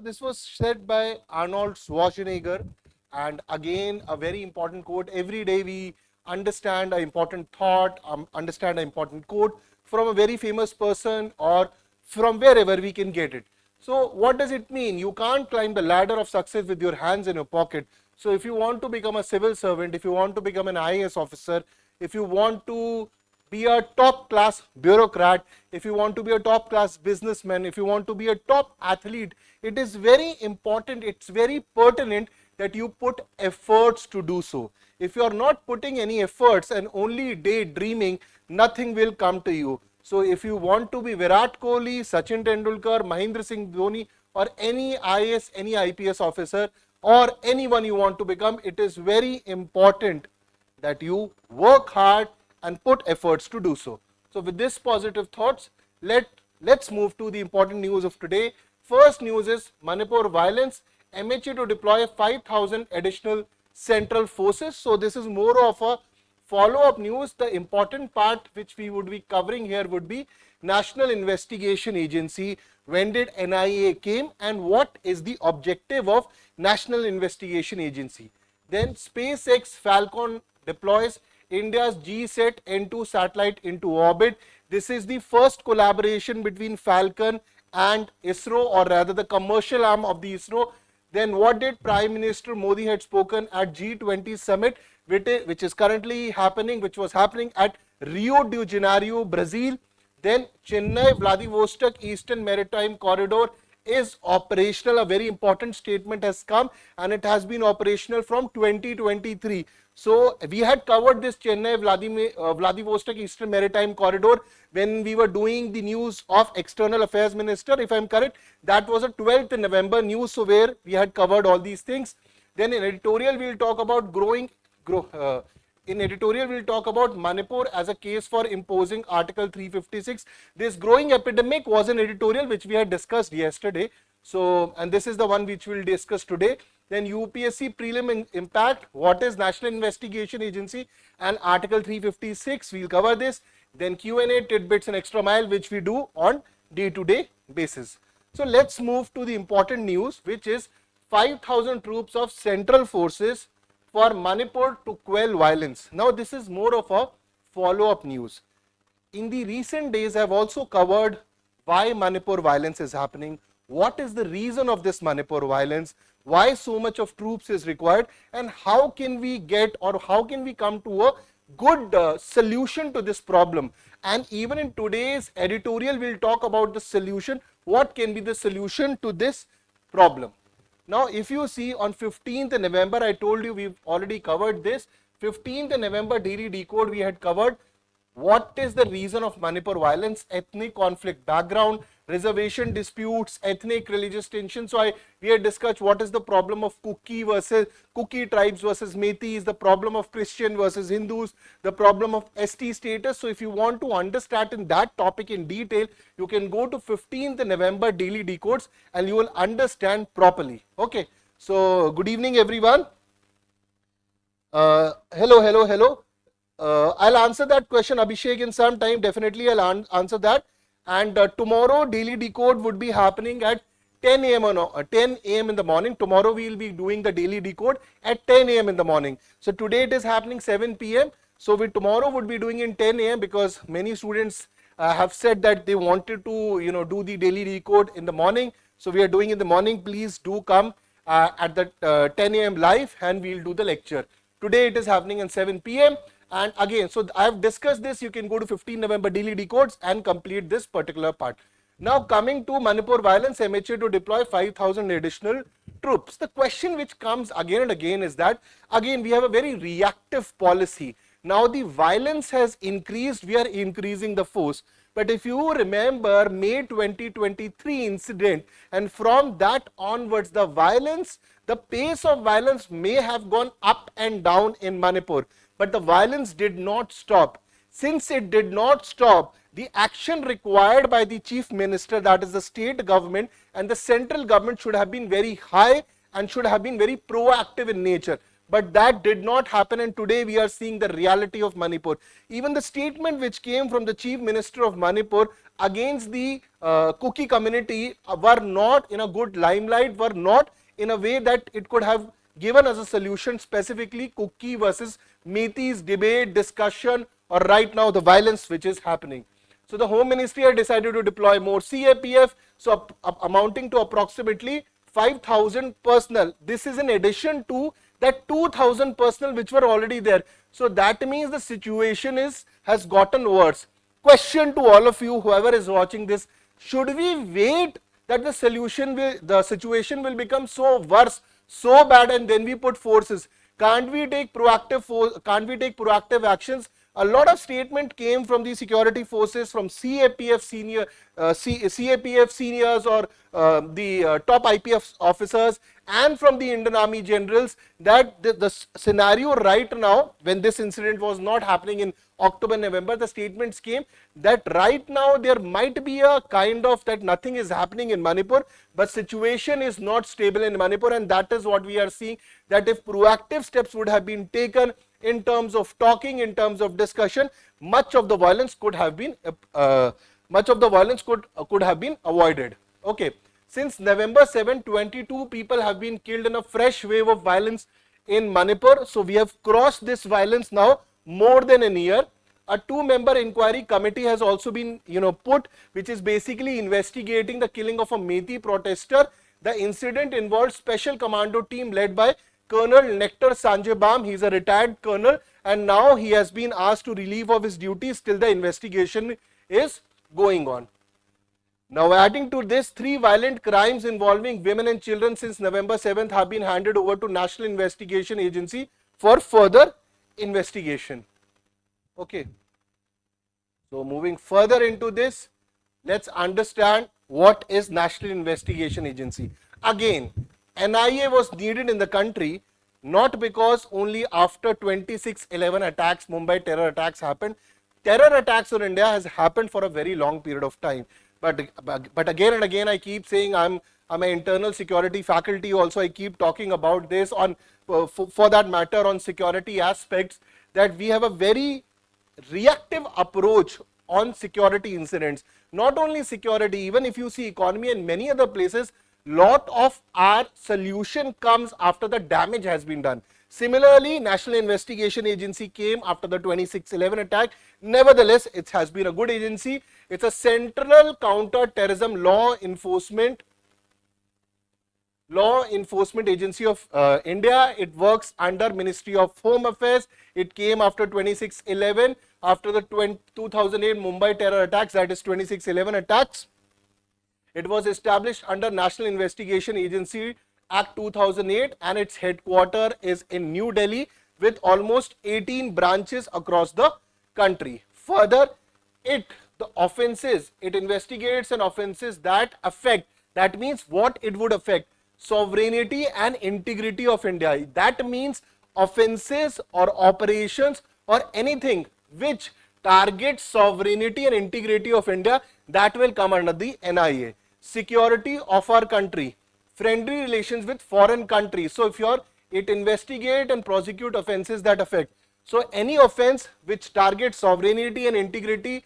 So this was said by Arnold Schwarzenegger, and again a very important quote. Every day we understand an important thought, understand an important quote from a very famous person or from wherever we can get it. So what does it mean? You can't climb the ladder of success with your hands in your pocket. So if you want to become a civil servant, if you want to become an IAS officer, if you want to be a top class bureaucrat, if you want to be a top class businessman, if you want to be a top athlete, it is very important, it's very pertinent that you put efforts to do so. If you are not putting any efforts and only daydreaming, nothing will come to you. So if you want to be Virat Kohli, Sachin Tendulkar, Mahendra Singh Dhoni, or any IAS, any IPS officer, or anyone you want to become, it is very important that you work hard and put efforts to do so. So with this positive thoughts, let's move to the important news of today. First news is Manipur violence, MHA to deploy 5,000 additional central forces. So this is more of a follow-up news. The important part which we would be covering here would be National Investigation Agency. When did NIA came and what is the objective of National Investigation Agency? Then SpaceX Falcon deploys India's GSAT N2 satellite into orbit. This is the first collaboration between Falcon and ISRO, or rather the commercial arm of the ISRO. Then what did Prime Minister Modi had spoken at G20 summit, which is currently happening, which was happening at Rio de Janeiro, Brazil. Then Chennai Vladivostok Eastern Maritime Corridor is operational. A very important statement has come, and it has been operational from 2023. So we had covered this Chennai Vladivostok Eastern Maritime Corridor when we were doing the news of External Affairs Minister, if I am correct. That was a 12th November news, so where we had covered all these things. Then in editorial we will talk about we'll talk about Manipur as a case for imposing Article 356. This growing epidemic was an editorial which we had discussed yesterday. So, and this is the one which we'll discuss today. Then UPSC prelim impact, what is National Investigation Agency and Article 356, we'll cover this. Then Q&A, tidbits and extra mile, which we do on day-to-day basis. So let's move to the important news, which is 5,000 troops of central forces for Manipur to quell violence. Now this is more of a follow-up news. In the recent days, I have also covered why Manipur violence is happening, what is the reason of this Manipur violence, why so much of troops is required, and how can we get, or how can we come to a good solution to this problem. And even in today's editorial, we'll talk about the solution, what can be the solution to this problem. Now, if you see on 15th November, I told you we've already covered this. 15th November Daily Decode, we had covered what is the reason of Manipur violence, ethnic conflict background, reservation disputes, ethnic religious tension. So we had discussed what is the problem of Kuki tribes versus Metis, the problem of Christian versus Hindus, the problem of ST status. So if you want to understand in that topic in detail, you can go to 15th November Daily Decodes and you will understand properly. Okay. So good evening everyone. Hello. I'll answer that question, Abhishek, in some time. Definitely I'll answer that. And tomorrow Daily Decode would be happening at 10 a.m. in the morning. Tomorrow we will be doing the Daily Decode at 10 a.m. in the morning. So today it is happening 7 p.m. So we tomorrow would be doing in 10 a.m. because many students have said that they wanted to do the Daily Decode in the morning. So we are doing in the morning. Please do come at the 10 a.m. live and we will do the lecture. Today it is happening at 7 p.m. And again, so I have discussed this. You can go to 15 November Daily Decodes and complete this particular part. Now coming to Manipur violence, MHA to deploy 5,000 additional troops. The question which comes again and again is that, again, we have a very reactive policy. Now the violence has increased, we are increasing the force. But if you remember May 2023 incident, and from that onwards, the pace of violence may have gone up and down in Manipur. But the violence did not stop. Since it did not stop, the action required by the chief minister, that is the state government, and the central government should have been very high and should have been very proactive in nature. But that did not happen, and today we are seeing the reality of Manipur. Even the statement which came from the Chief Minister of Manipur against the Kuki community were not in a good limelight, were not in a way that it could have given us a solution, specifically Kuki versus Meiteis debate, discussion, or right now the violence which is happening. So the Home Ministry had decided to deploy more CAPF, so amounting to approximately 5,000 personnel. This is in addition to that 2,000 personnel which were already there. So that means the situation has gotten worse. Question to all of you, whoever is watching this, should we wait that the situation will become so worse, so bad, and then we put forces? Can't we take proactive actions? A lot of statement came from the security forces, from CAPF seniors or the top IPF officers, and from the Indian Army generals, that the scenario right now, when this incident was not happening in October, November, the statements came that right now there might be a kind of that nothing is happening in Manipur, but situation is not stable in Manipur, and that is what we are seeing, that if proactive steps would have been taken in terms of talking, in terms of discussion, much of the violence could have been avoided. Okay, since November 7, 22 people have been killed in a fresh wave of violence in Manipur. So we have crossed this violence now more than a year. A 2-member inquiry committee has also been put, which is basically investigating the killing of a Meitei protester. The incident involved special commando team led by Colonel Nectar Sanjay. He is a retired colonel, and now he has been asked to relieve of his duties till the investigation is going on. Now, adding to this, 3 violent crimes involving women and children since November 7th have been handed over to National Investigation Agency for further investigation. Okay. So, moving further into this, let's understand what is National Investigation Agency. Again, NIA was needed in the country not because only after 26/11 attacks, Mumbai terror attacks happened. Terror attacks on India has happened for a very long period of time. But again and again I keep saying I'm an internal security faculty also. I keep talking about this on for that matter on security aspects, that we have a very reactive approach on security incidents. Not only security, even if you see economy and many other places, lot of our solution comes after the damage has been done. Similarly, National Investigation Agency came after the 26/11 attack. Nevertheless, it has been a good agency. It's a central counter-terrorism law enforcement agency of India. It works under Ministry of Home Affairs. It came after 26/11, after the 2008 Mumbai terror attacks, that is 26/11 attacks. It was established under National Investigation Agency Act 2008, and its headquarters is in New Delhi with almost 18 branches across the country. Further, it investigates and offenses that affect, that means what it would affect, sovereignty and integrity of India. That means offenses or operations or anything which targets sovereignty and integrity of India, that will come under the NIA. Security of our country, friendly relations with foreign countries. So if it investigate and prosecute offenses that affect. So any offense which targets sovereignty and integrity,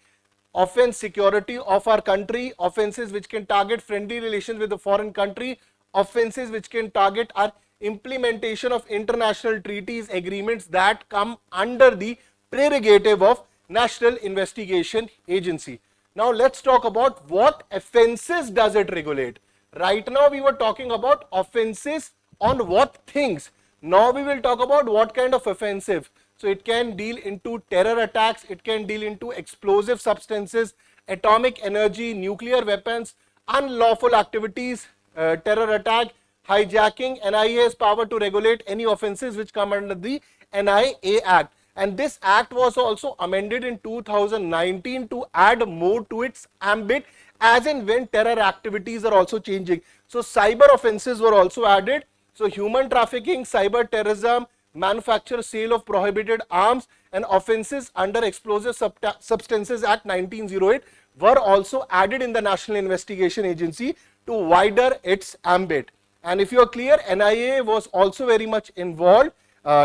offense security of our country, offenses which can target friendly relations with the foreign country, offenses which can target our implementation of international treaties, agreements, that come under the prerogative of National Investigation Agency. Now let's talk about what offenses does it regulate. Right now we were talking about offenses on what things. Now we will talk about what kind of offensive. So it can deal into terror attacks, it can deal into explosive substances, atomic energy, nuclear weapons, unlawful activities, terror attack, hijacking. NIA has power to regulate any offenses which come under the NIA Act. And this act was also amended in 2019 to add more to its ambit, as in when terror activities are also changing. So cyber offenses were also added. So human trafficking, cyber terrorism, manufacture, sale of prohibited arms, and offenses under Explosive Substances Act 1908 were also added in the National Investigation Agency to wider its ambit. And if you are clear, NIA was also very much involved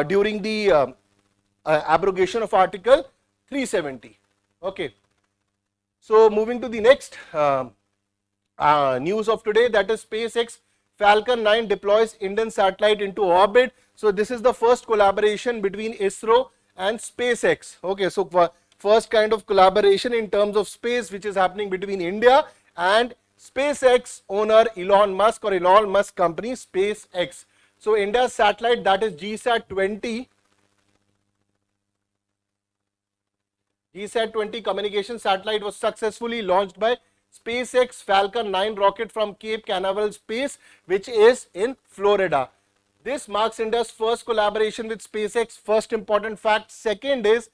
during the abrogation of Article 370. Okay. So moving to the next news of today, that is SpaceX Falcon 9 deploys Indian satellite into orbit. So this is the first collaboration between ISRO and SpaceX. Okay, so first kind of collaboration in terms of space which is happening between India and SpaceX owner Elon Musk, or Elon Musk company SpaceX. So India's satellite, that is GSAT-20 communication satellite, was successfully launched by SpaceX Falcon 9 rocket from Cape Canaveral Space, which is in Florida. This marks India's first collaboration with SpaceX. First important fact. Second is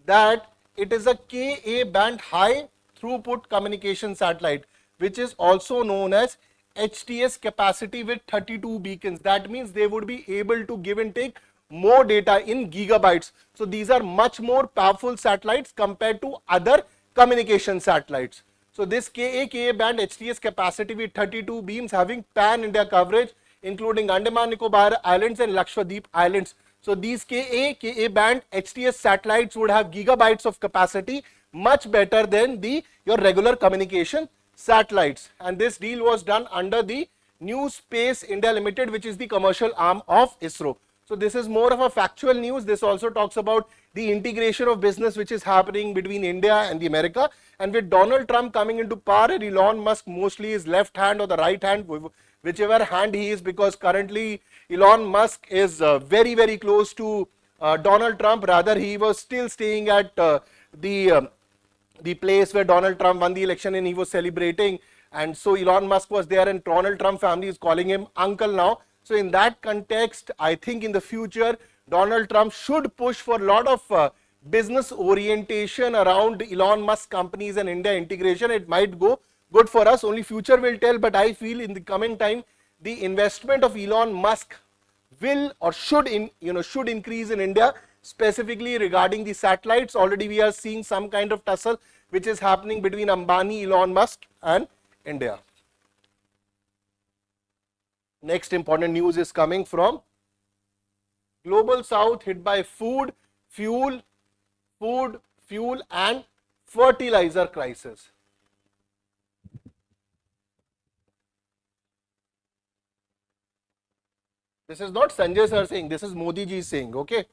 that it is a Ka band high throughput communication satellite, which is also known as HTS capacity with 32 beacons. That means they would be able to give and take more data in gigabytes. So these are much more powerful satellites compared to other communication satellites. So this Ka band HTS capacity with 32 beams having pan-India coverage, including Andaman Nicobar Islands and Lakshadweep Islands. So these Ka band HTS satellites would have gigabytes of capacity, much better than your regular communication satellites. And this deal was done under the New Space India Limited, which is the commercial arm of ISRO. So this is more of a factual news. This also talks about the integration of business which is happening between India and the America. And with Donald Trump coming into power, Elon Musk mostly is left hand or the right hand, whichever hand he is, because currently Elon Musk is very, very close to Donald Trump. Rather, he was still staying at the place where Donald Trump won the election and he was celebrating. And so Elon Musk was there and Donald Trump family is calling him uncle now. So in that context, I think in the future, Donald Trump should push for a lot of business orientation around Elon Musk companies and India integration. It might go good for us, only future will tell, but I feel in the coming time, the investment of Elon Musk will or should increase in India, specifically regarding the satellites. Already we are seeing some kind of tussle which is happening between Ambani, Elon Musk and India. Next important news is coming from Global South hit by food, fuel and fertilizer crisis. This is not Sanjay Sir saying, this is Modi ji saying, okay.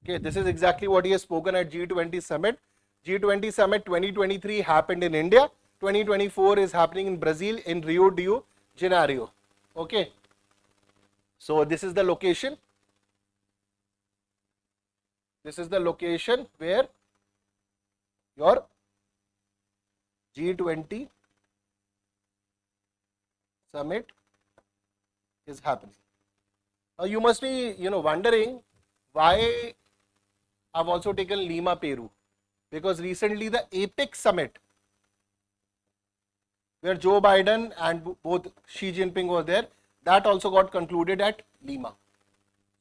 Okay, this is exactly what he has spoken at G20 Summit. G20 Summit 2023 happened in India. 2024 is happening in Brazil, in Rio de Janeiro. Okay. So this is the location. This is the location where your G20 Summit is happening. Now you must be, wondering why I've also taken Lima, Peru, because recently the APEC Summit, where Joe Biden and both Xi Jinping were there, that also got concluded at Lima.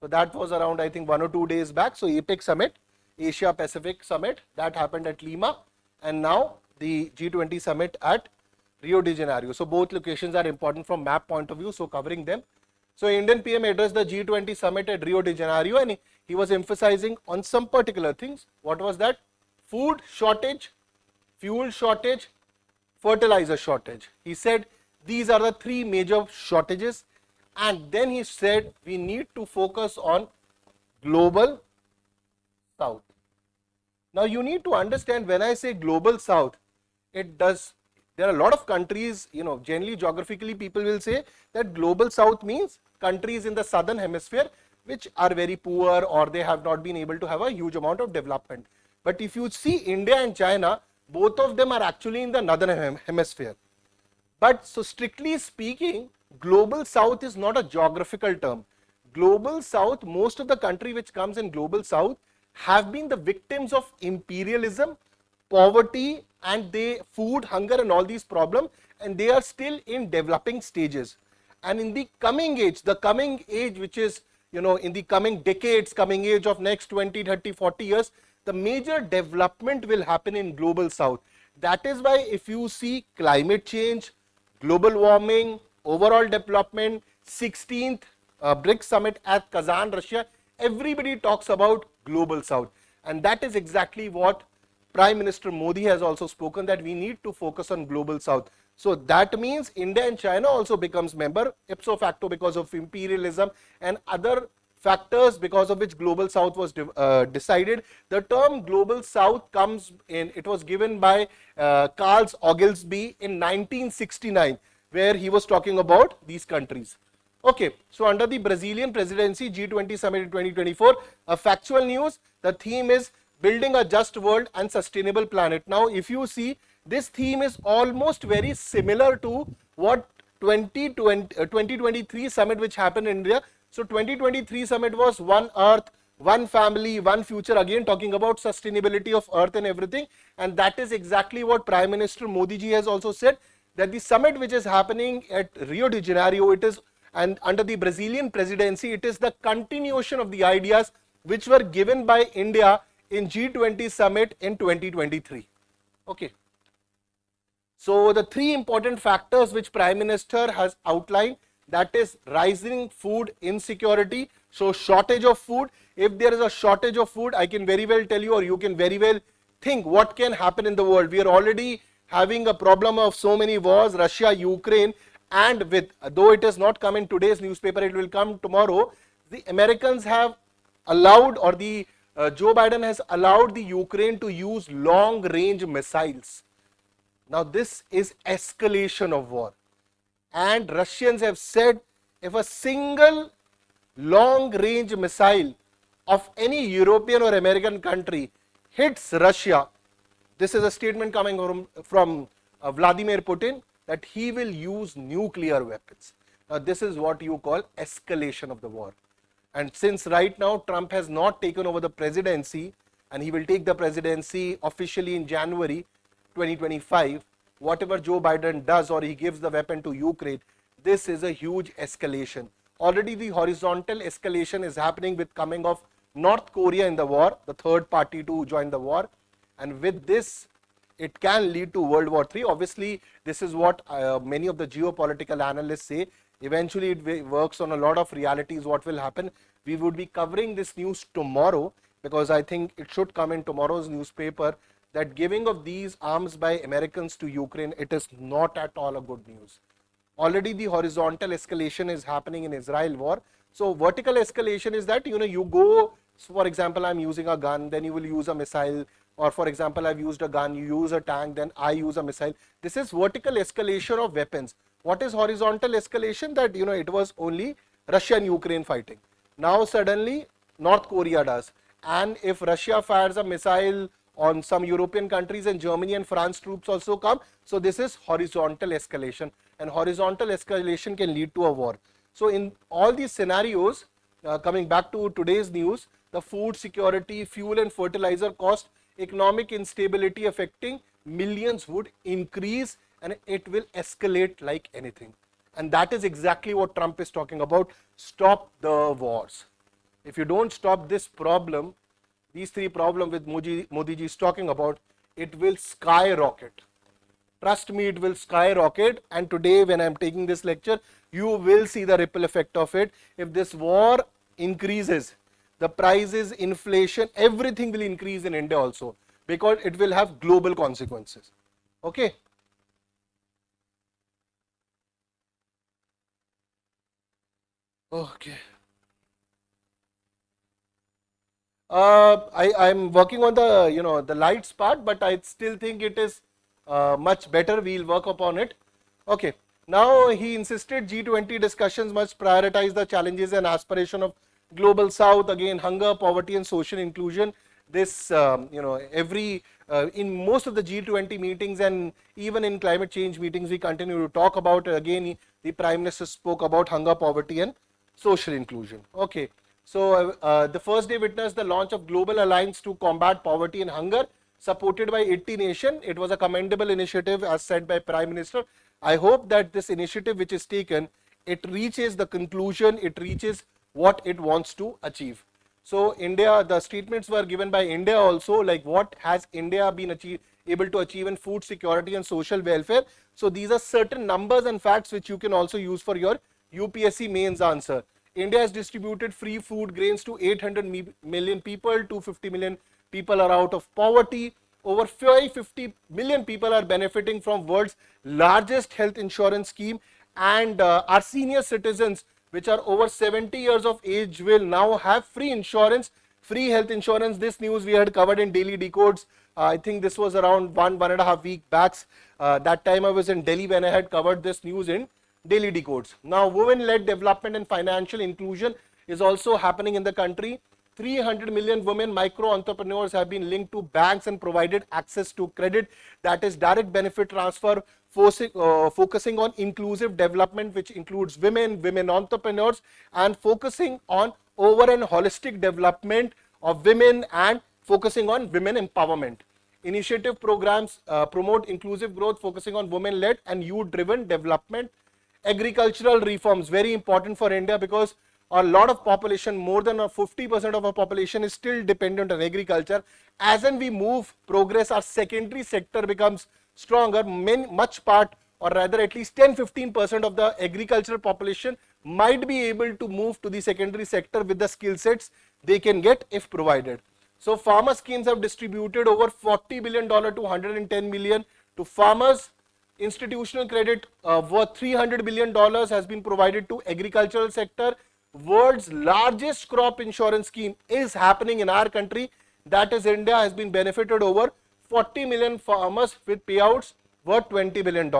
So that was around, I think, 1 or 2 days back. So APEC Summit, Asia Pacific Summit, that happened at Lima, and now the G20 Summit at Rio de Janeiro. So both locations are important from map point of view, so covering them. So Indian PM addressed the G20 Summit at Rio de Janeiro and he was emphasizing on some particular things. What was that? Food shortage, fuel shortage, fertilizer shortage. He said these are the three major shortages, and then he said we need to focus on global south. Now you need to understand, when I say global south, there are a lot of countries, generally geographically people will say that global south means countries in the southern hemisphere which are very poor or they have not been able to have a huge amount of development. But if you see India and China, both of them are actually in the northern hemisphere. But so strictly speaking, global south is not a geographical term. Global south, most of the country which comes in global south have been the victims of imperialism, poverty, and food, hunger and all these problems, and they are still in developing stages. And in the coming age which is, in the coming decades, coming age of next 20, 30, 40 years, the major development will happen in global south. That is why if you see climate change, global warming, overall development, 16th BRICS summit at Kazan, Russia. Everybody talks about global south, and that is exactly what Prime Minister Modi has also spoken, that we need to focus on global south. So that means India and China also becomes member ipso facto because of imperialism and other factors because of which global south was decided. The term global south comes in, it was given by Carl Oglesby in 1969, where he was talking about these countries. Okay, so under the Brazilian presidency G20 summit in 2024, a factual news, the theme is building a just world and sustainable planet. Now if you see, this theme is almost very similar to what 2023 summit which happened in India. So 2023 summit was one earth, one family, one future, again talking about sustainability of earth and everything, and that is exactly what Prime Minister Modi ji has also said, that the summit which is happening at Rio de Janeiro, it is, and under the Brazilian presidency, it is the continuation of the ideas which were given by India in G20 summit in 2023. Okay. So the three important factors which Prime Minister has outlined, that is rising food insecurity, so shortage of food. If there is a shortage of food, I can very well tell you, or you can very well think what can happen in the world. We are already having a problem of so many wars, Russia, Ukraine, and with, though it has not come in today's newspaper, it will come tomorrow. The Americans have allowed, or the Joe Biden has allowed the Ukraine to use long range missiles. Now this is escalation of war, and Russians have said if a single long range missile of any European or American country hits Russia, this is a statement coming from Vladimir Putin, that he will use nuclear weapons. Now this is what you call escalation of the war. And since right now Trump has not taken over the presidency, and he will take the presidency officially in January 2025, whatever Joe Biden does, or he gives the weapon to Ukraine, this is a huge escalation. Already the horizontal escalation is happening with coming of North Korea in the war, the third party to join the war, and with this it can lead to World War III. Obviously, this is what many of the geopolitical analysts say. Eventually, it works on a lot of realities what will happen. We would be covering this news tomorrow, because I think it should come in tomorrow's newspaper, that giving of these arms by Americans to Ukraine, it is not at all a good news. Already the horizontal escalation is happening in Israel war. So vertical escalation is that, you go, so for example, I'm using a gun, then you will use a missile, or for example, I've used a gun, you use a tank, then I use a missile. This is vertical escalation of weapons. What is horizontal escalation? That, it was only Russia and Ukraine fighting. Now suddenly North Korea does. And if Russia fires a missile on some European countries, and Germany and France troops also come, so this is horizontal escalation, and horizontal escalation can lead to a war. So in all these scenarios, coming back to today's news, the food security, fuel and fertilizer cost, economic instability affecting millions would increase, and it will escalate like anything. And that is exactly what Trump is talking about. Stop the wars. If you don't stop this problem, these three problems with Modi ji is talking about, it will skyrocket. Trust me, it will skyrocket. And today when I am taking this lecture, you will see the ripple effect of it. If this war increases, the prices, inflation, everything will increase in India also, because it will have global consequences. Okay. Okay. I'm working on the the lights part, but I still think it is much better. We'll work upon it. Okay. Now he insisted G20 discussions must prioritize the challenges and aspiration of global south. Again, hunger, poverty and social inclusion. This every in most of the G20 meetings and even in climate change meetings, we continue to talk about. Again, the Prime Minister spoke about hunger, poverty and social inclusion. Okay. So the first day witnessed the launch of Global Alliance to Combat Poverty and Hunger, supported by 80 nations. It was a commendable initiative, as said by Prime Minister. I hope that this initiative which is taken, it reaches the conclusion, it reaches what it wants to achieve. So India, the statements were given by India also, like what has India been able to achieve in food security and social welfare. So these are certain numbers and facts which you can also use for your UPSC mains answer. India has distributed free food grains to 800 million people, 250 million people are out of poverty. Over 550 million people are benefiting from world's largest health insurance scheme, and our senior citizens which are over 70 years of age will now have free insurance, free health insurance. This news we had covered in Daily Decodes. I think this was around one and a half week back. That time I was in Delhi when I had covered this news in Daily Decodes. Now, women-led development and financial inclusion is also happening in the country. 300 million women micro-entrepreneurs have been linked to banks and provided access to credit, that is direct benefit transfer, focusing on inclusive development, which includes women entrepreneurs, and focusing on over and holistic development of women and focusing on women empowerment. Initiative programs promote inclusive growth, focusing on women-led and youth-driven development. Agricultural reforms, very important for India, because a lot of population, more than 50% of our population is still dependent on agriculture. As and we move progress, our secondary sector becomes stronger. Much part, or rather at least 10-15% of the agricultural population might be able to move to the secondary sector with the skill sets they can get if provided. So farmer schemes have distributed over $40 billion to 110 million to farmers. Institutional credit worth $300 billion has been provided to agricultural sector. World's largest crop insurance scheme is happening in our country, that is India, has been benefited over 40 million farmers with payouts worth $20 billion.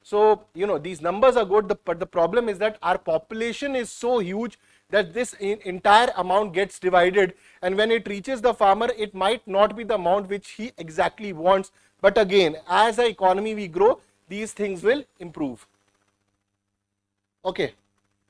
So, these numbers are good, but the problem is that our population is so huge that this entire amount gets divided, and when it reaches the farmer, it might not be the amount which he exactly wants. But again, as the economy we grow, these things will improve. Okay.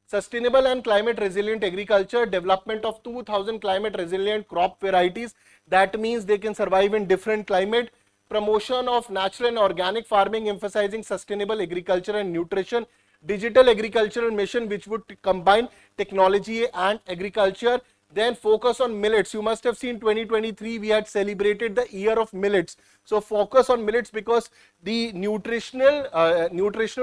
Sustainable and climate resilient agriculture, development of 2000 climate resilient crop varieties, that means they can survive in different climate. Promotion of natural and organic farming, emphasizing sustainable agriculture and nutrition. Digital agricultural mission, which would combine technology and agriculture. Then focus on millets. You must have seen 2023 we had celebrated the year of millets. So focus on millets, because the nutritional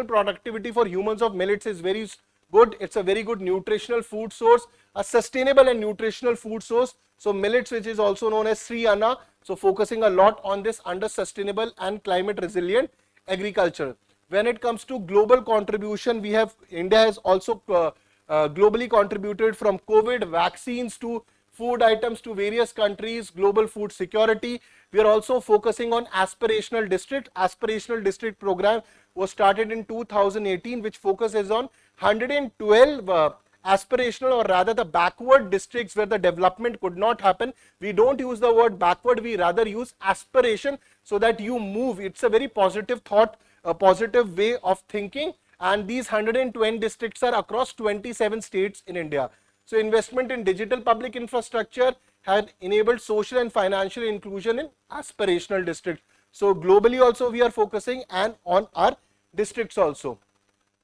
productivity for humans of millets is very good. It's a very good nutritional food source, a sustainable and nutritional food source. So millets, which is also known as Sri Anna, so focusing a lot on this under sustainable and climate resilient agriculture. When it comes to global contribution, we have India has also globally contributed from COVID vaccines to food items to various countries, global food security. We are also focusing on aspirational district. Aspirational district program was started in 2018, which focuses on 112 aspirational, or rather the backward districts where the development could not happen. We don't use the word backward, we rather use aspiration, so that you move. It's a very positive thought, a positive way of thinking, and these 120 districts are across 27 states in India. So investment in digital public infrastructure had enabled social and financial inclusion in aspirational districts. So globally also we are focusing and on our districts also.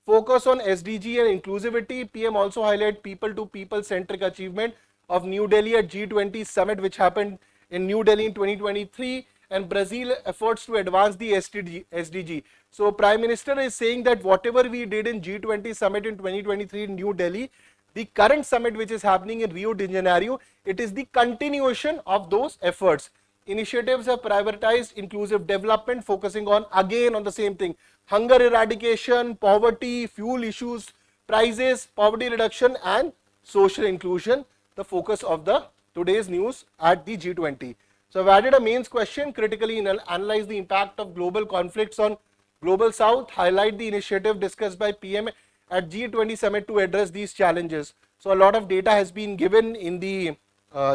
Focus on SDG and inclusivity. PM also highlight people to people centric achievement of New Delhi at G20 summit, which happened in New Delhi in 2023, and Brazil efforts to advance the SDG. So Prime Minister is saying that whatever we did in G20 summit in 2023 in New Delhi, the current summit which is happening in Rio de Janeiro, it is the continuation of those efforts. Initiatives have prioritized inclusive development, focusing on again on the same thing: hunger eradication, poverty, fuel issues, prices, poverty reduction, and social inclusion, the focus of the today's news at the G20. So I've added a mains question: critically analyze the impact of global conflicts on Global South, highlight the initiative discussed by PM at G20 summit to address these challenges. So a lot of data has been given in the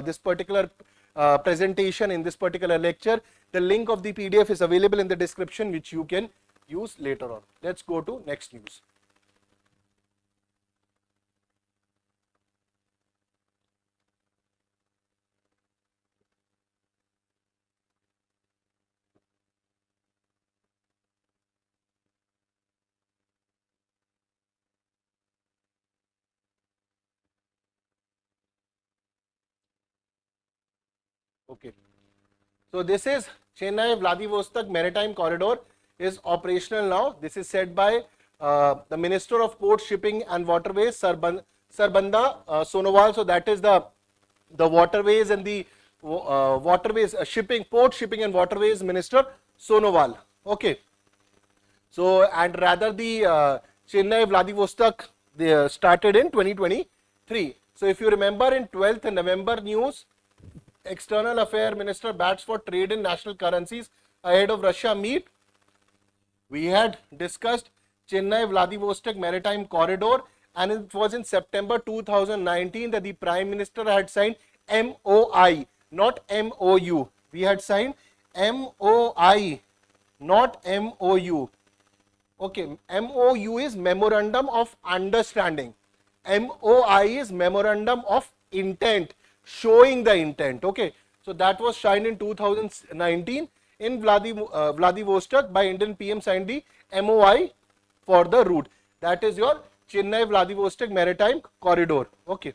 this particular presentation, in this particular lecture. The link of the PDF is available in the description, which you can use later on. Let's go to next news. Okay. So this is Chennai-Vladivostok Maritime Corridor is operational now. This is said by the Minister of Port, Shipping and Waterways, Sarbanda Sonowal. So that is the waterways and the waterways, port, shipping and waterways Minister Sonowal. Okay. So, and rather the Chennai-Vladivostok, they started in 2023. So, if you remember in 12th November news, External Affairs Minister bats for trade in national currencies ahead of Russia meet. We had discussed Chennai-Vladivostok Maritime Corridor, and it was in September 2019 that the Prime Minister had signed MOI, not MOU. We had signed MOI, not MOU. Okay, MOU is Memorandum of Understanding. MOI is Memorandum of Intent, showing the intent. Okay, so that was signed in 2019 in Vladivostok by Indian PM signed the MOI for the route. That is your Chennai-Vladivostok Maritime Corridor. Okay.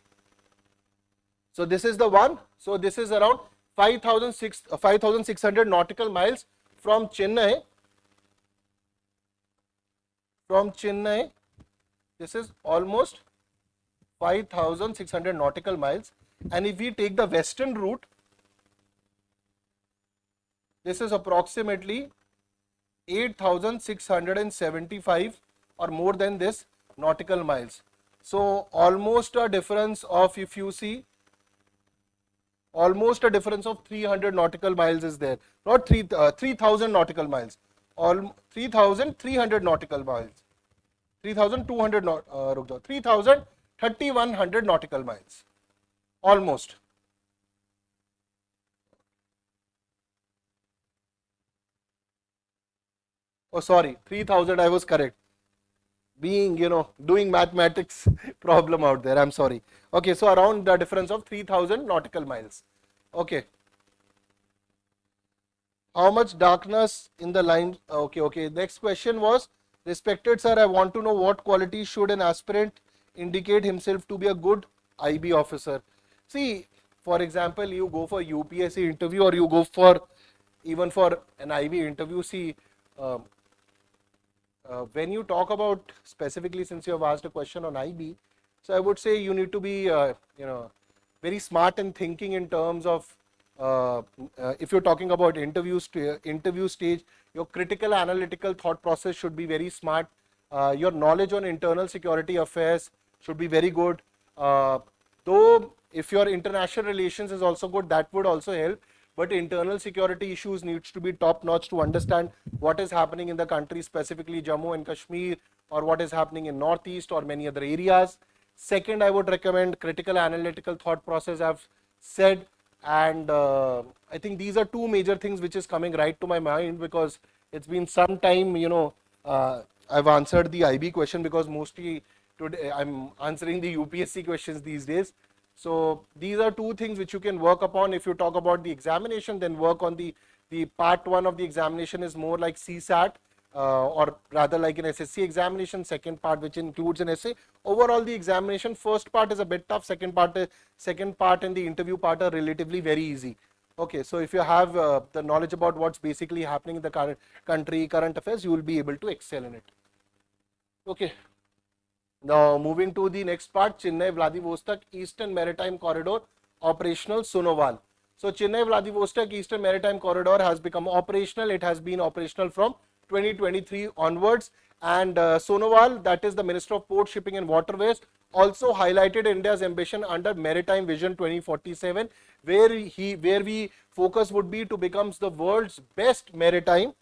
So this is the one. So this is around 5,600 nautical miles from Chennai. This is almost 5,600 nautical miles. And if we take the western route, this is approximately 8,675 or more than this nautical miles. So almost a difference of, if you see, almost a difference of 300 nautical miles is there. Not 3,000 nautical miles. 3,300 nautical miles. 3,200 3,100 nautical miles. Almost. Oh, sorry, 3,000, I was correct. Being, doing mathematics problem out there, I'm sorry. Okay, so around the difference of 3,000 nautical miles. Okay. How much darkness in the line? Okay. Next question was, respected sir, I want to know what qualities should an aspirant indicate himself to be a good IB officer. See, for example, you go for UPSC interview or you go for even for an IB interview. See, when you talk about specifically, since you have asked a question on IB, so I would say you need to be, very smart in thinking in terms of, if you're talking about interview stage, your critical analytical thought process should be very smart. Your knowledge on internal security affairs should be very good. Though if your international relations is also good, that would also help. But internal security issues needs to be top notch to understand what is happening in the country, specifically Jammu and Kashmir, or what is happening in Northeast or many other areas. Second, I would recommend critical analytical thought process, I've said, and I think these are two major things which is coming right to my mind, because it's been some time, I've answered the IB question because mostly today I'm answering the UPSC questions these days. So these are two things which you can work upon. If you talk about the examination, then work on the part one of the examination is more like CSAT, or rather like an SSC examination. Second part, which includes an essay. Overall, the examination first part is a bit tough. Second part and the interview part are relatively very easy. Okay, so if you have the knowledge about what's basically happening in the current country, current affairs, you will be able to excel in it. Okay. Now moving to the next part, Chennai-Vladivostok Eastern Maritime Corridor operational Sonowal. So Chennai-Vladivostok Eastern Maritime Corridor has become operational. It has been operational from 2023 onwards, and Sonowal, that is the Minister of Port, Shipping and Waterways, also highlighted India's ambition under Maritime Vision 2047, where we focus would be to become the world's best maritime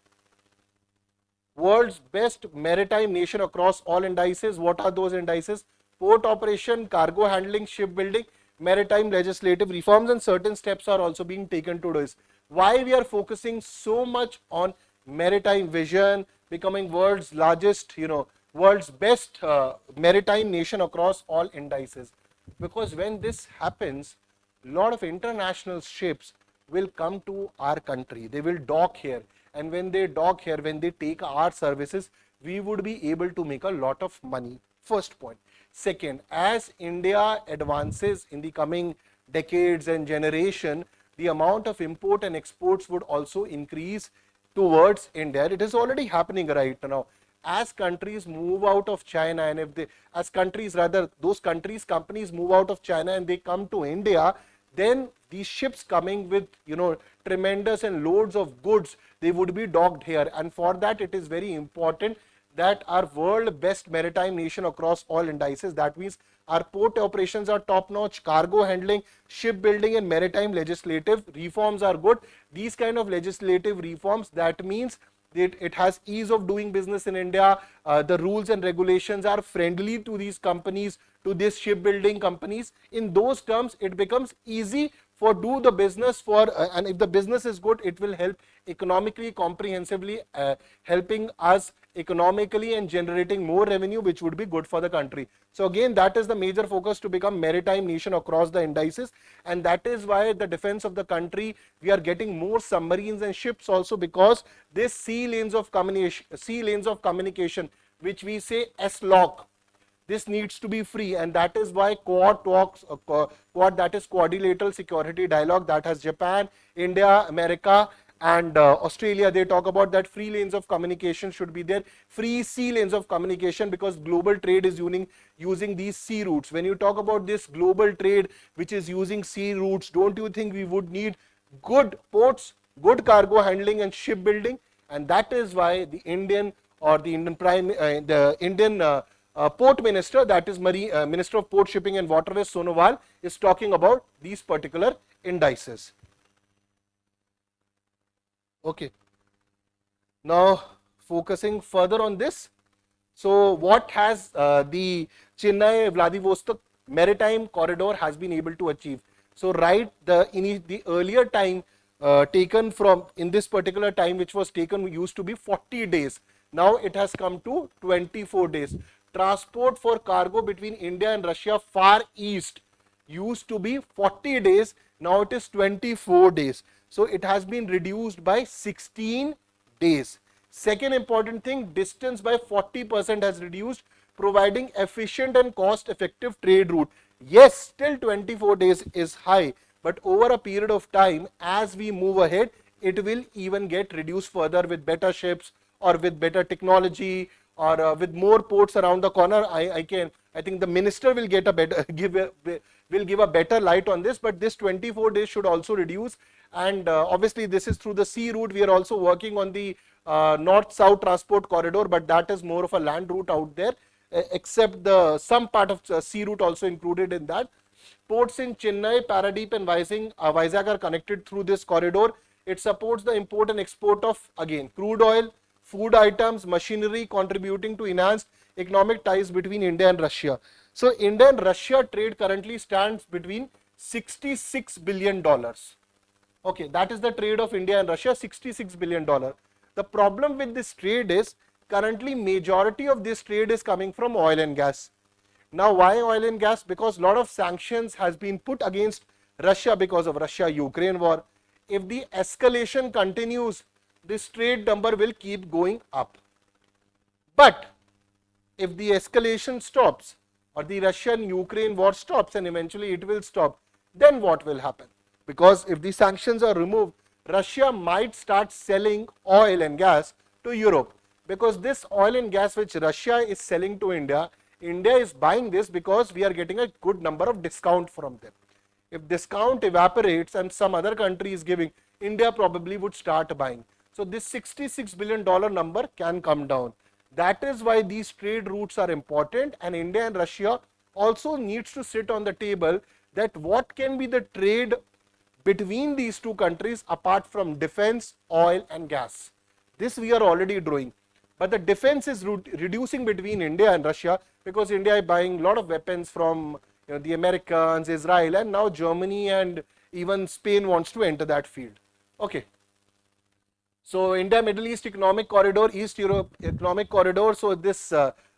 nation across all indices. What are those indices? Port operation, cargo handling, shipbuilding, maritime legislative reforms, and certain steps are also being taken to do this. Why we are focusing so much on maritime vision, becoming world's largest, world's best maritime nation across all indices? Because when this happens, a lot of international ships will come to our country. They will dock here. And when they dock here, when they take our services, we would be able to make a lot of money. First point. Second, as India advances in the coming decades and generation, the amount of import and exports would also increase towards India. It is already happening right now. As countries move out of China, and if they, as countries rather, those countries, companies move out of China and they come to India, then these ships coming with, tremendous and loads of goods, they would be docked here. And for that, it is very important that our world best maritime nation across all indices, that means our port operations are top notch, cargo handling, shipbuilding and maritime legislative reforms are good. These kind of legislative reforms, that means it has ease of doing business in India. The rules and regulations are friendly to these companies, to these shipbuilding companies. In those terms, it becomes easy for do the business for, and if the business is good, it will help economically, comprehensively, helping us economically and generating more revenue, which would be good for the country. So again, that is the major focus, to become maritime nation across the indices, and that is why the defense of the country, we are getting more submarines and ships also, because this sea lanes of communication, which we say SLOC, this needs to be free, and that is why Quad talks, Quad, that is Quadrilateral Security Dialogue, that has Japan, India, America and Australia. They talk about that free lanes of communication should be there, free sea lanes of communication, because global trade is using these sea routes. When you talk about this global trade which is using sea routes, don't you think we would need good ports, good cargo handling and shipbuilding? And that is why the Indian Port Minister, that is Minister of Port Shipping and Waterways, Sonowal, is talking about these particular indices. Okay. Now, focusing further on this. So, what has the Chennai-Vladivostok maritime corridor has been able to achieve? So, the earlier time taken from, in this particular time which was taken, used to be 40 days. Now, it has come to 24 days. Transport for cargo between India and Russia far east used to be 40 days, now it is 24 days. So it has been reduced by 16 days. Second important thing, distance by 40% has reduced, providing efficient and cost effective trade route. Yes, still 24 days is high, but over a period of time, as we move ahead, it will even get reduced further with better ships or with better technology, or with more ports around the corner. I think the minister will get a better will give a better light on this, but this 24 days should also reduce. And obviously this is through the sea route. We are also working on the north-south transport corridor, but that is more of a land route out there, except some part of sea route also included in that. Ports in Chennai, Paradeep and Vizag are connected through this corridor. It supports the import and export of, again, crude oil, food items, machinery, contributing to enhanced economic ties between India and Russia. So India and Russia trade currently stands between $66 billion. Okay, that is the trade of India and Russia, $66 billion. The problem with this trade is, currently majority of this trade is coming from oil and gas. Now why oil and gas? Because a lot of sanctions has been put against Russia because of Russia-Ukraine war. If the escalation continues, this trade number will keep going up. But if the escalation stops, or the Russian-Ukraine war stops, and eventually it will stop, then what will happen? Because if the sanctions are removed, Russia might start selling oil and gas to Europe. Because this oil and gas which Russia is selling to India, India is buying this because we are getting a good number of discount from them. If discount evaporates and some other country is giving, India probably would start buying. So this $66 billion number can come down. That is why these trade routes are important, and India and Russia also needs to sit on the table that what can be the trade between these two countries apart from defense, oil and gas. This we are already doing. But the defense is reducing between India and Russia, because India is buying a lot of weapons from the Americans, Israel, and now Germany and even Spain wants to enter that field. Okay. So India Middle East Economic Corridor, East Europe Economic Corridor. So this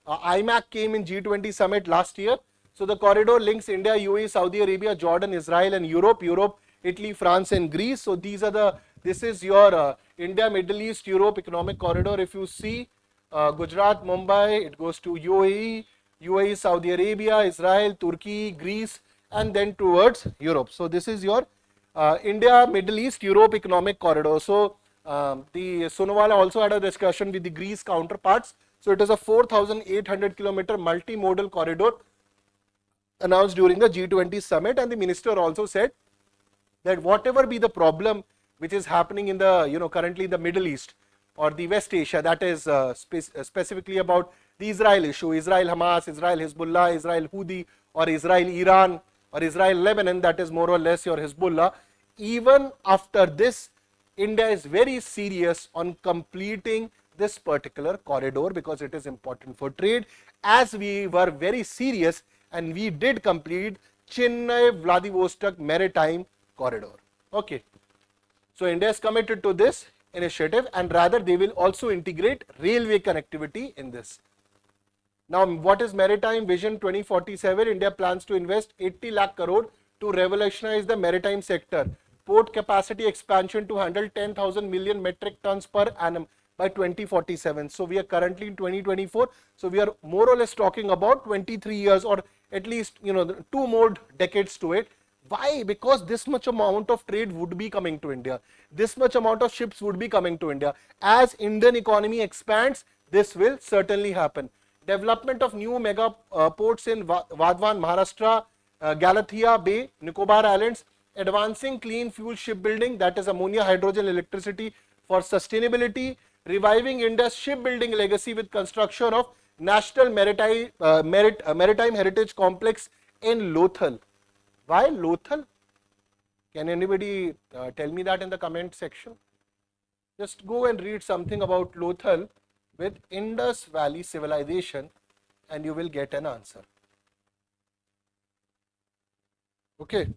IMAC came in G20 summit last year. So the corridor links India, UAE, Saudi Arabia, Jordan, Israel and Europe, Italy, France and Greece. So these are this is your India Middle East Europe Economic Corridor. If you see Gujarat, Mumbai, it goes to UAE, Saudi Arabia, Israel, Turkey, Greece and then towards Europe. So this is your India, Middle East, Europe Economic Corridor. So the Sonowala also had a discussion with the Greece counterparts. So it is a 4,800 kilometer multimodal corridor announced during the G20 summit, and the minister also said that whatever be the problem which is happening in the currently in the Middle East or the West Asia, that is specifically about the Israel issue, Israel Hamas, Israel Hezbollah, Israel Houthi, or Israel Iran, or Israel Lebanon, that is more or less your Hezbollah. Even after this, India is very serious on completing this particular corridor because it is important for trade, as we were very serious and we did complete Chennai Vladivostok Maritime Corridor. Okay. So India is committed to this initiative, and rather they will also integrate railway connectivity in this. Now, what is Maritime Vision 2047? India plans to invest 80 lakh crore to revolutionize the maritime sector. Port capacity expansion to handle 10,000 million metric tons per annum by 2047. So we are currently in 2024. So we are more or less talking about 23 years, or at least 2 more decades to it. Why? Because this much amount of trade would be coming to India. This much amount of ships would be coming to India. As Indian economy expands, this will certainly happen. Development of new mega ports in Vadhavan, Maharashtra, Galathea Bay, Nicobar Islands, advancing clean fuel shipbuilding, that is ammonia, hydrogen, electricity for sustainability, reviving India's shipbuilding legacy with construction of National Maritime Heritage Complex in Lothal. Why Lothal? Can anybody tell me that in the comment section? Just go and read something about Lothal with Indus Valley Civilization and you will get an answer. Okay.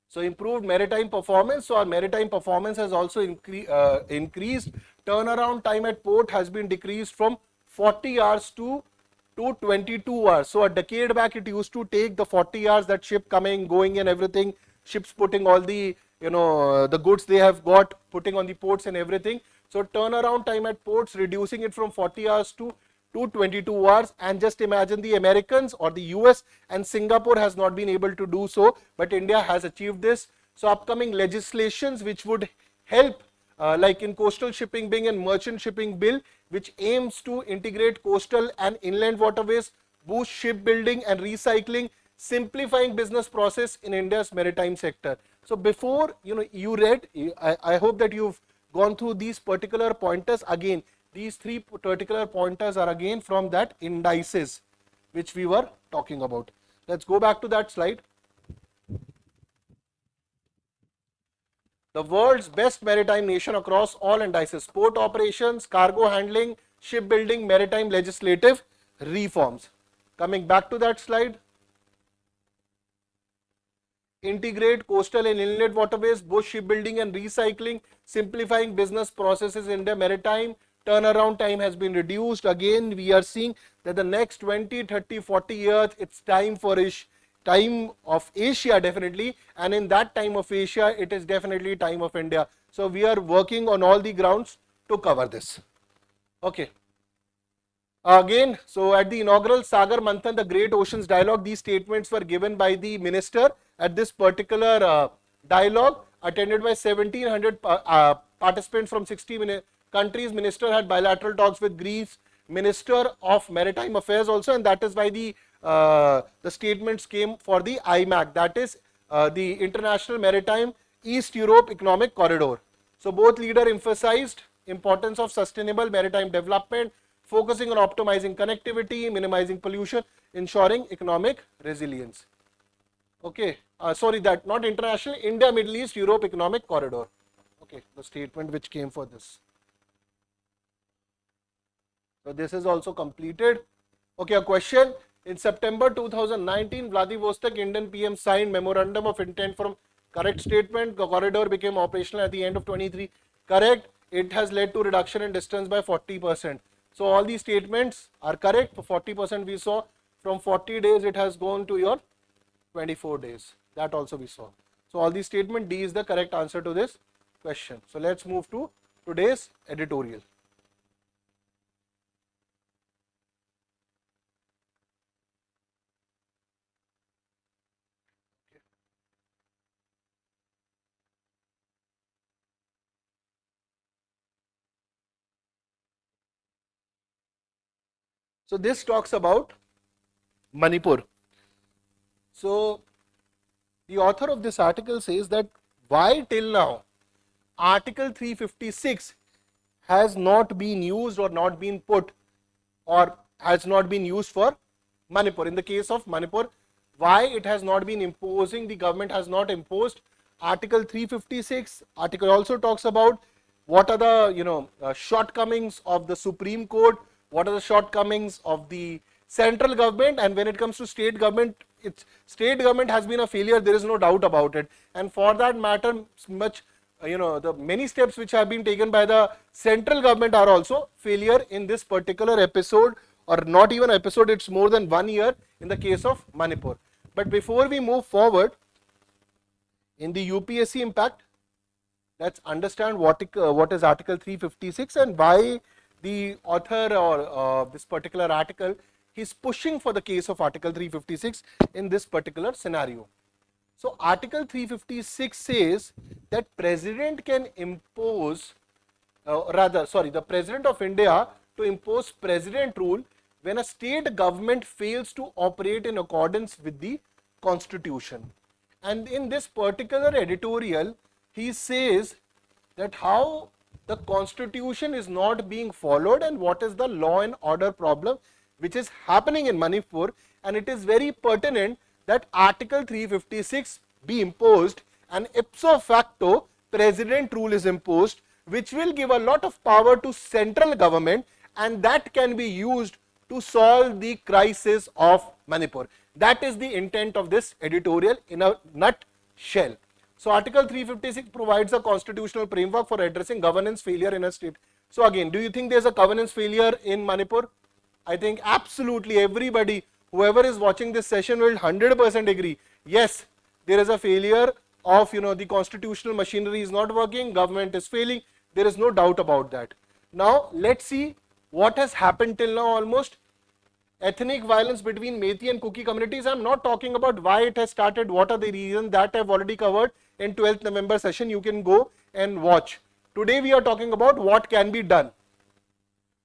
So improved maritime performance. So our maritime performance has also increased. Turnaround time at port has been decreased from 40 hours to 22 hours. So a decade back it used to take the 40 hours, that ship coming, going and everything, ships putting all the the goods they have got, putting on the ports and everything. So turnaround time at ports, reducing it from 40 hours to 22 hours. And just imagine the Americans or the US and Singapore has not been able to do so, but India has achieved this. So upcoming legislations which would help like in coastal shipping bill and merchant shipping bill, which aims to integrate coastal and inland waterways, boost shipbuilding and recycling, simplifying business process in India's maritime sector. So before you read, I hope that you've gone through these particular pointers. Again, these 3 particular pointers are again from that indices which we were talking about. Let's go back to that slide. The world's best maritime nation across all indices: port operations, cargo handling, shipbuilding, maritime legislative reforms. Coming back to that slide. Integrate coastal and inland waterways, boost shipbuilding and recycling, simplifying business processes in the maritime. Turnaround time has been reduced. Again, we are seeing that the next 20, 30, 40 years, it's time of Asia definitely, and in that time of Asia, it is definitely time of India. So we are working on all the grounds to cover this. Okay. Again, so at the inaugural Sagar Manthan, the Great Oceans Dialogue, these statements were given by the minister at this particular dialogue, attended by 1700 participants from 60 countries. Minister had bilateral talks with Greece Minister of Maritime Affairs also, and that is why the statements came for the IMAC, that is the International Maritime East Europe Economic Corridor. So both leaders emphasized importance of sustainable maritime development, focusing on optimizing connectivity, minimizing pollution, ensuring economic resilience. Okay, sorry, that not international, India, Middle East, Europe Economic Corridor. Okay, the statement which came for this. So this is also completed. Okay, a question. In September 2019, Vladivostok Indian PM signed memorandum of intent from correct statement. The corridor became operational at the end of 23. Correct. It has led to reduction in distance by 40%. So all these statements are correct. For 40% we saw, from 40 days it has gone to your 24 days. That also we saw. So all these statements, D is the correct answer to this question. So let's move to today's editorial. So this talks about Manipur. So the author of this article says that why till now Article 356 has not been used or not been put or has not been used for Manipur. In the case of Manipur, why it has not been imposing, the government has not imposed Article 356. Article also talks about what are the shortcomings of the Supreme Court, what are the shortcomings of the central government, and when it comes to state government, state government has been a failure, there is no doubt about it. And for that matter, the many steps which have been taken by the central government are also failure in this particular episode, or not even episode, it's more than 1 year in the case of Manipur. But before we move forward, in the UPSC impact, let's understand what is Article 356 and why the author or this particular article, he's pushing for the case of Article 356 in this particular scenario. So Article 356 says that President can impose, the President of India to impose President rule when a state government fails to operate in accordance with the Constitution. And in this particular editorial, he says that how the Constitution is not being followed and what is the law and order problem which is happening in Manipur, and it is very pertinent that Article 356 be imposed and ipso facto President rule is imposed, which will give a lot of power to central government, and that can be used to solve the crisis of Manipur. That is the intent of this editorial in a nutshell. So Article 356 provides a constitutional framework for addressing governance failure in a state. So again, do you think there is a governance failure in Manipur? I think absolutely everybody, whoever is watching this session will 100% agree. Yes, there is a failure of, the constitutional machinery is not working, government is failing. There is no doubt about that. Now, let's see what has happened till now almost. Ethnic violence between Methi and Kuki communities. I'm not talking about why it has started, what are the reasons, that I've already covered in 12th November session. You can go and watch. Today we are talking about what can be done.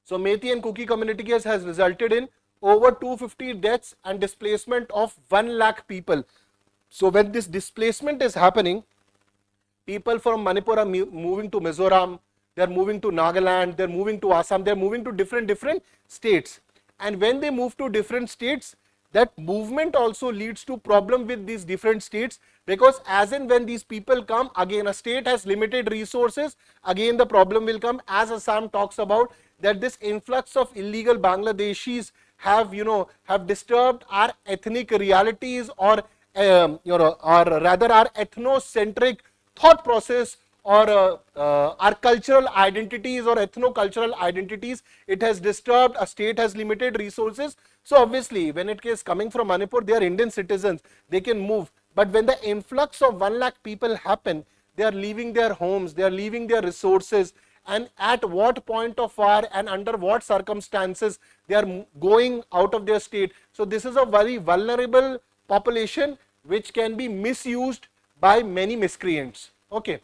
So Methi and Kuki communities has resulted in over 250 deaths and displacement of 1 lakh people. So when this displacement is happening, people from Manipur are moving to Mizoram, they are moving to Nagaland, they are moving to Assam, they are moving to different states. And when they move to different states, that movement also leads to problem with these different states, because as and when these people come, again a state has limited resources, again the problem will come, as Assam talks about, that this influx of illegal Bangladeshis have disturbed our ethnic realities, or rather our ethnocentric thought process, or our cultural identities or ethno-cultural identities. It has disturbed, a state has limited resources. So obviously when it is coming from Manipur, they are Indian citizens, they can move. But when the influx of 1 lakh people happen, they are leaving their homes, they are leaving their resources, and at what point of hour and under what circumstances they are going out of their state. So this is a very vulnerable population which can be misused by many miscreants. Okay.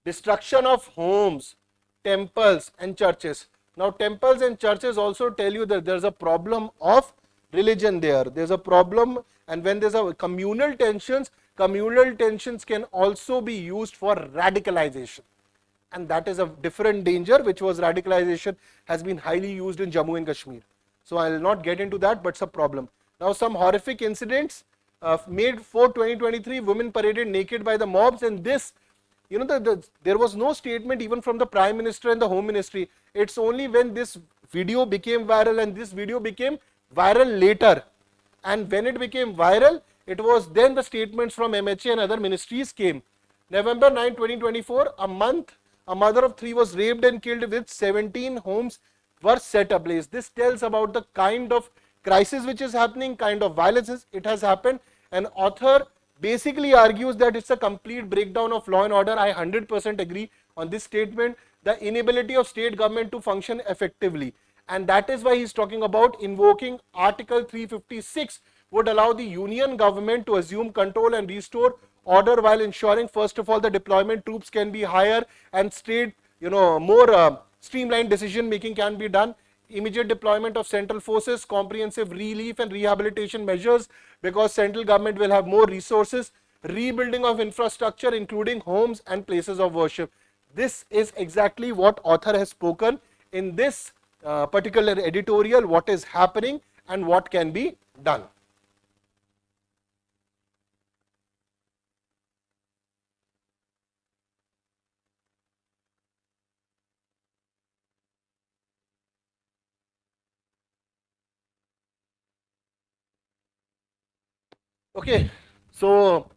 Destruction of homes, temples and churches. Now temples and churches also tell you that there is a problem of religion there. There is a problem, and when there is a communal tensions can also be used for radicalization. And that is a different danger, which was radicalization has been highly used in Jammu and Kashmir. So I will not get into that, but it's a problem. Now some horrific incidents. May 4, 2023, women paraded naked by the mobs, and this, there was no statement even from the Prime Minister and the Home Ministry. It's only when this video became viral, and this video became viral later. And when it became viral, it was then the statements from MHA and other ministries came. November 9, 2024, a mother of 3 was raped and killed, with 17 homes were set ablaze. This tells about the kind of crisis which is happening, kind of violence it has happened. And author basically argues that it's a complete breakdown of law and order. I 100% agree on this statement. The inability of state government to function effectively, and that is why he's talking about invoking Article 356 would allow the union government to assume control and restore order, while ensuring, first of all, the deployment troops can be higher and more streamlined decision making can be done. immediate deployment of central forces, comprehensive relief and rehabilitation measures because central government will have more resources, rebuilding of infrastructure including homes and places of worship. This is exactly what author has spoken in this particular editorial, what is happening and what can be done. Okay, so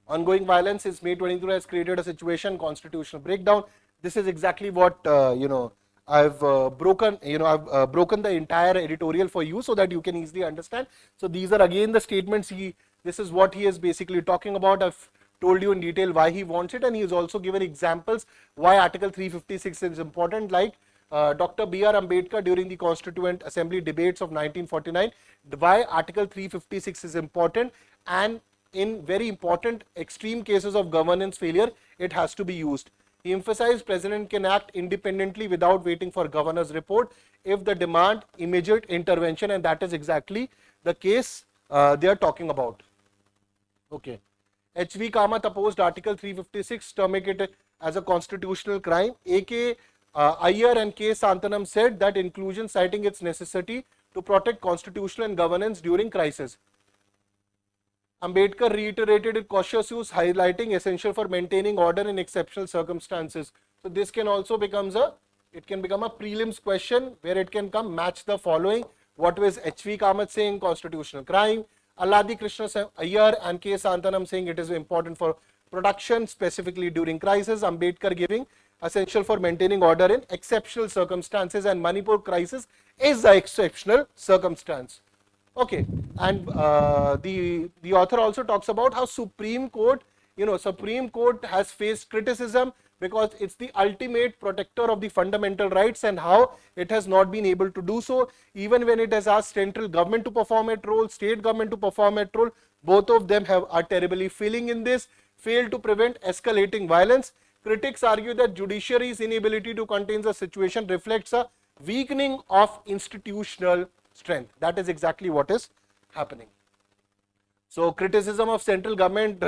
ongoing violence since May 23 has created a situation, constitutional breakdown. This is exactly what I've broken. I've broken the entire editorial for you so that you can easily understand. So these are again the statements. This is what he is basically talking about. I've told you in detail why he wants it, and he has also given examples why Article 356 is important, like Dr. B.R. Ambedkar during the Constituent Assembly debates of 1949, why Article 356 is important, and in very important extreme cases of governance failure, it has to be used. He emphasized President can act independently without waiting for governor's report if the demand immediate intervention, and that is exactly the case they are talking about. Okay. H.V. Kamath opposed Article 356, terming it as a constitutional crime. A.K. Iyer and K. Santanam said that inclusion, citing its necessity to protect constitutional and governance during crisis. Ambedkar reiterated its cautious use, highlighting essential for maintaining order in exceptional circumstances. So this can also become a prelims question where it can come match the following. What was H.V. Kamath saying? Constitutional crime. Alladi Krishna Iyer and K. Santanam saying it is important for protection, specifically during crisis. Ambedkar giving essential for maintaining order in exceptional circumstances, and Manipur crisis is the exceptional circumstance. Okay, and the author also talks about how Supreme Court has faced criticism because it's the ultimate protector of the fundamental rights, and how it has not been able to do so, even when it has asked central government to perform a role, state government to perform a role. Both of them are terribly failing in this, failed to prevent escalating violence. Critics argue that judiciary's inability to contain the situation reflects a weakening of institutional strength. That is exactly what is happening. So criticism of central government,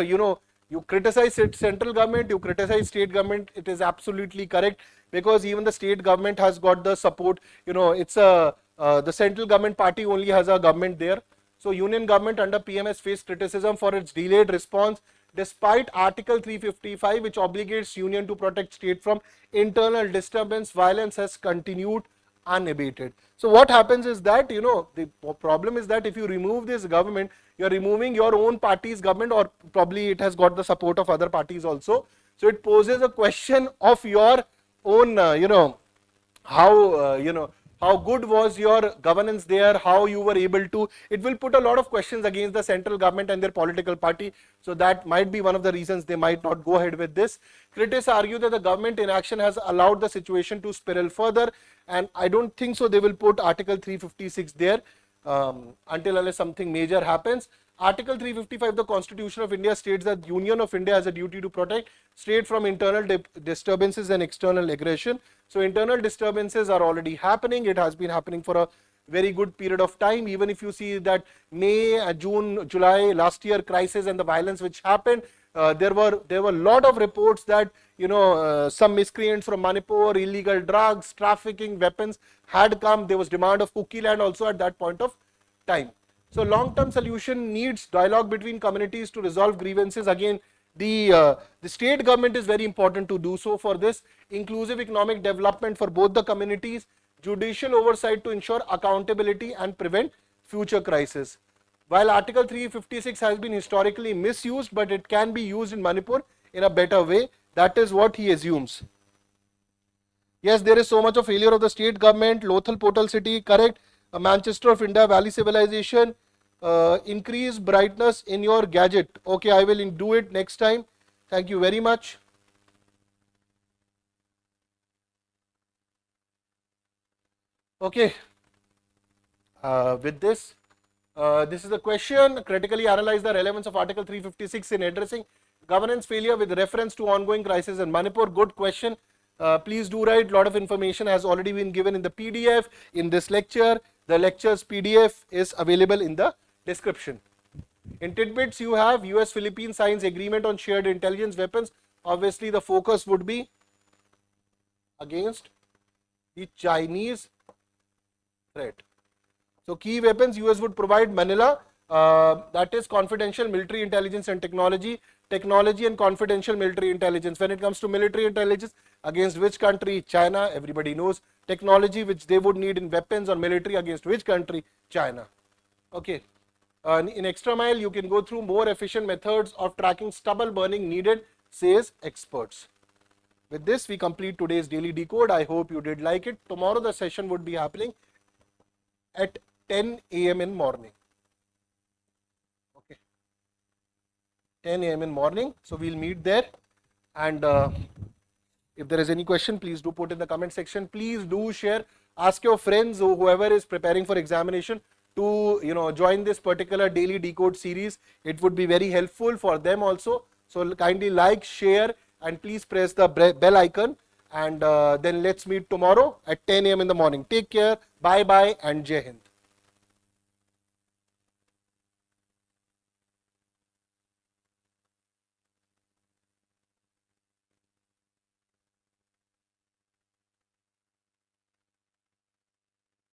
you criticize central government, you criticize state government, it is absolutely correct, because even the state government has got the support. It's the central government party only has a government there. So union government under PMS faced criticism for its delayed response despite Article 355, which obligates union to protect state from internal disturbance. Violence has continued unabated. So what happens is that, the problem is that if you remove this government, you are removing your own party's government, or probably it has got the support of other parties also. So it poses a question of your own, how good was your governance there, how you were able to, it will put a lot of questions against the central government and their political party. So that might be one of the reasons they might not go ahead with this. Critics argue that the government inaction has allowed the situation to spiral further, and I don't think so they will put Article 356 there until unless something major happens. Article 355 of the Constitution of India states that the Union of India has a duty to protect state from internal disturbances and external aggression. So internal disturbances are already happening. It has been happening for a very good period of time. Even if you see that May, June, July last year crisis and the violence which happened, there were a lot of reports that some miscreants from Manipur, illegal drugs, trafficking, weapons had come. There was demand of cookie land also at that point of time. So long-term solution needs dialogue between communities to resolve grievances. Again, the state government is very important to do so for this. Inclusive economic development for both the communities, judicial oversight to ensure accountability and prevent future crises. While Article 356 has been historically misused, but it can be used in Manipur in a better way. That is what he assumes. Yes, there is so much of failure of the state government. Lothal Portal City, correct. Manchester of India, Valley Civilization. Increase brightness in your gadget. Okay, I will do it next time. Thank you very much. Okay, with this is the question. Critically analyze the relevance of Article 356 in addressing governance failure with reference to ongoing crisis in Manipur. Good question. Please do write. A lot of information has already been given in the PDF in this lecture. The lecture's PDF is available in the description. In Tidbits, you have US-Philippines signs agreement on shared intelligence weapons. Obviously, the focus would be against the Chinese threat. So, key weapons US would provide Manila, that is confidential military intelligence and technology and confidential military intelligence. When it comes to military intelligence, against which country? China, everybody knows. Technology which they would need in weapons or military, against which country? China. Okay. In extra mile, you can go through more efficient methods of tracking stubble burning needed, says experts. With this, we complete today's daily decode. I hope you did like it. Tomorrow, the session would be happening at 10 a.m. in morning. Okay. 10 a.m. in morning. So, we'll meet there. And if there is any question, please do put in the comment section. Please do share. Ask your friends or whoever is preparing for examination to join this particular daily decode series. It would be very helpful for them also. So kindly like, share, and please press the bell icon. And then let's meet tomorrow at 10 a.m. in the morning. Take care. Bye bye and Jai Hind.